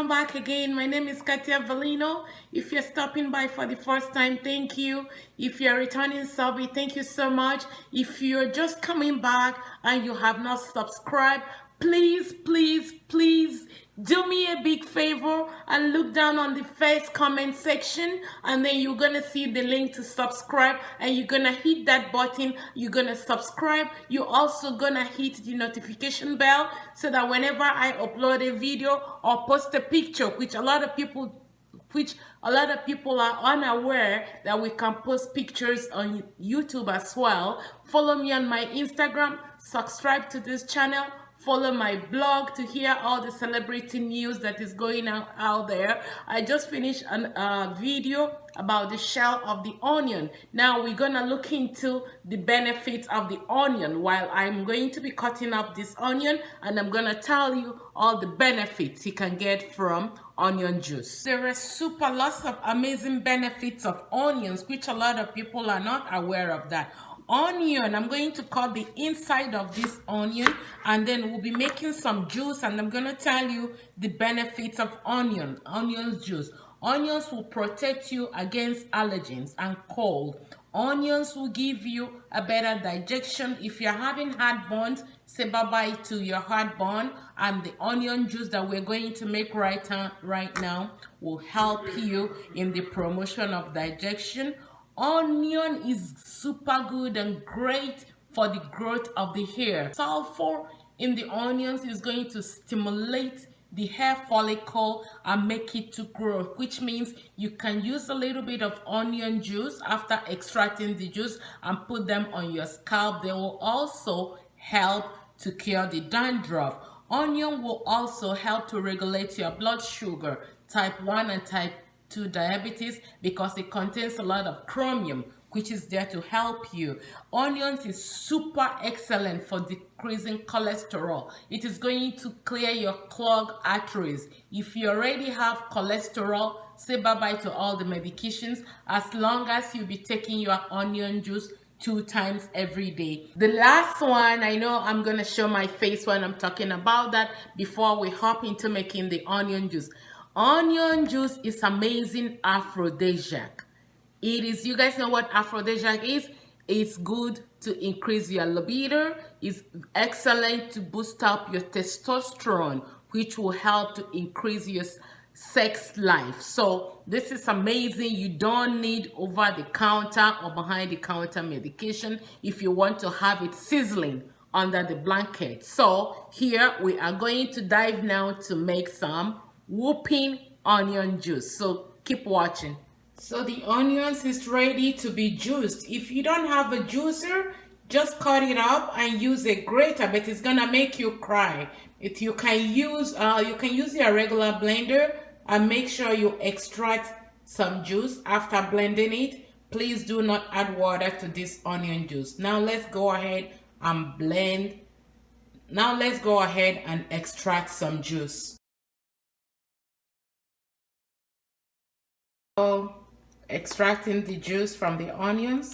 welcome back again. My name is Katia Valino. If you're stopping by for the first time, thank you. If you're returning subby, thank you so much. If you're just coming back and you have not subscribed, please do me a big favor and look down on the first comment section, and then you're gonna see the link to subscribe, and you're gonna hit that button. You're gonna subscribe. You're also gonna hit the notification bell so that whenever I upload a video or post a picture, which a lot of people are unaware that we can post pictures on YouTube as well. Follow me on my Instagram, subscribe to this channel, follow my blog to hear all the celebrity news that is going on out there. I just finished a video about the shell of the onion. Now we're gonna look into the benefits of the onion while I'm going to be cutting up this onion, and I'm gonna tell you all the benefits you can get from onion juice. There are lots of amazing benefits of onions, which a lot of people are not aware of that. Onion, I'm going to cut the inside of this onion, and then we'll be making some juice, and I'm going to tell you the benefits of onion juice. Onions will protect you against allergens and cold. Onions will give you a better digestion. If you're having heartburns, say bye-bye to your heartburn, and the onion juice that we're going to make right now will help you in the promotion of digestion. Onion is super good and great for the growth of the hair. Sulfur in the onions is going to stimulate the hair follicle and make it to grow, which means you can use a little bit of onion juice after extracting the juice and put them on your scalp. They will also help to cure the dandruff. Onion will also help to regulate your blood sugar, type 1 and type 2 diabetes, because it contains a lot of chromium, which is there to help you. Onions is super excellent for decreasing cholesterol. It is going to clear your clogged arteries. If you already have cholesterol, say bye-bye to all the medications, as long as you be taking your onion juice 2 times every day. The last one, I know I'm gonna show my face when I'm talking about that before we hop into making the onion juice. Onion juice is amazing aphrodisiac. It is, you guys know what aphrodisiac is? It's good to increase your libido. It's excellent to boost up your testosterone, which will help to increase your sex life. So this is amazing. You don't need over-the-counter or behind-the-counter medication if you want to have it sizzling under the blanket. So here we are going to dive now to make some whooping onion juice. So keep watching. So the onions is ready to be juiced. If you don't have a juicer, just cut it up and use a grater, but it's gonna make you cry. You can use your regular blender, and make sure you extract some juice after blending it. Please do not add water to this onion juice. Now let's go ahead and blend. Now let's go ahead and extract some juice. So, extracting the juice from the onions.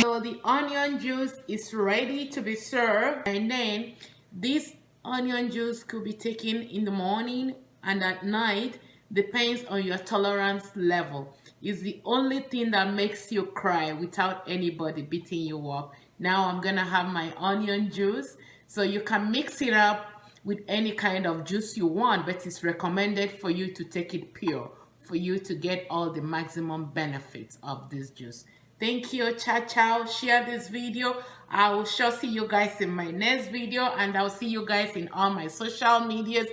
So the onion juice is ready to be served, and then this onion juice could be taken in the morning and at night, depends on your tolerance level. It's the only thing that makes you cry without anybody beating you up. Now I'm gonna have my onion juice, so you can mix it up with any kind of juice you want, but it's recommended for you to take it pure for you to get all the maximum benefits of this juice. Thank you. Ciao. Share this video. I will sure see you guys in my next video, and I'll see you guys in all my social medias.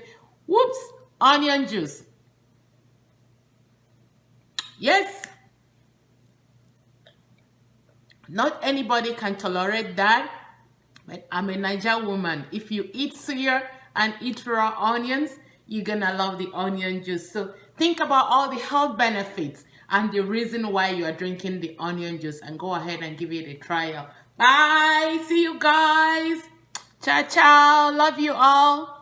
Whoops, onion juice. Yes, not anybody can tolerate that, but I'm a Niger woman. If you eat suya and eat raw onions, you're gonna love the onion juice. So think about all the health benefits and the reason why you are drinking the onion juice, and go ahead and give it a trial. Bye. See you guys. Ciao. Love you all.